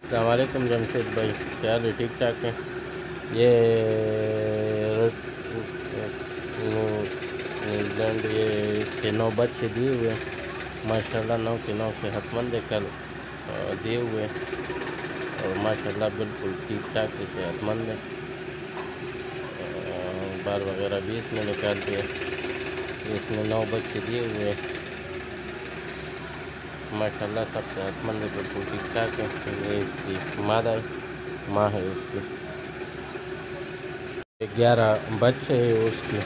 अस्सलामुअलैकुम जमशेद भाई, क्या हाल है? ठीक ठाक है। ये न्यूजीलैंड ये इसके 9 बच्चे दिए हुए हैं। माशाल्लाह 9 के 9 सेहतमंद है। कल दिए हुए हैं और माशाल्लाह बिल्कुल ठीक ठाक है, सेहतमंद है। बाल वगैरह भी इसने निकाल दिए। इसने 9 बच्चे दिए हुए हैं। माशाल्लाह सब सेहतमंद है, बिल्कुल ठीक ठाक है। ये इसकी मादा है, माँ है इसकी। 11 बच्चे हैं उसकी।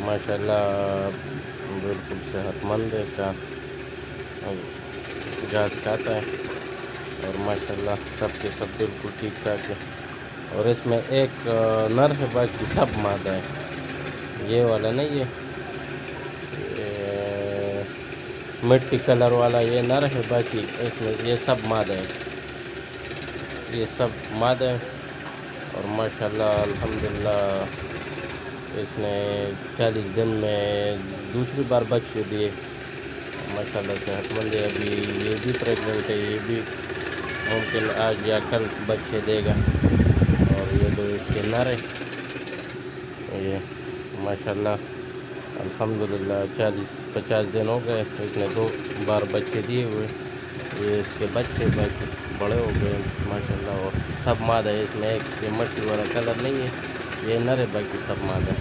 माशाल्लाह बिल्कुल सेहतमंद है। घास खाता है और माशाल्लाह सब के सब बिल्कुल ठीक ठाक है। और इसमें एक नर है, बाकी सब मादा है। ये वाला नहीं है, ये मिट्टी कलर वाला ये नर है, बाकी इसमें ये सब मादा है। ये सब मादा है और माशाल्लाह अल्हम्दुलिल्लाह इसने 40 दिन में दूसरी बार बच्चे दिए। माशाल्लाह सेहतमंद है। अभी ये भी प्रेग्नेंट है, ये भी मुमकिन आज या कल बच्चे देगा। और ये दो इसके नर है। ये माशाल्लाह अल्हम्दुलिल्लाह 40-50 दिन हो गए, इसने 2 बार बच्चे दिए हुए। ये इसके बच्चे बाकी बड़े हो गए माशाल्लाह। और सब मादा है, इसमें एक ये मट्टी वाला कलर नहीं है, ये नर है, बाकी सब मादा है।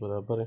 बराबर है,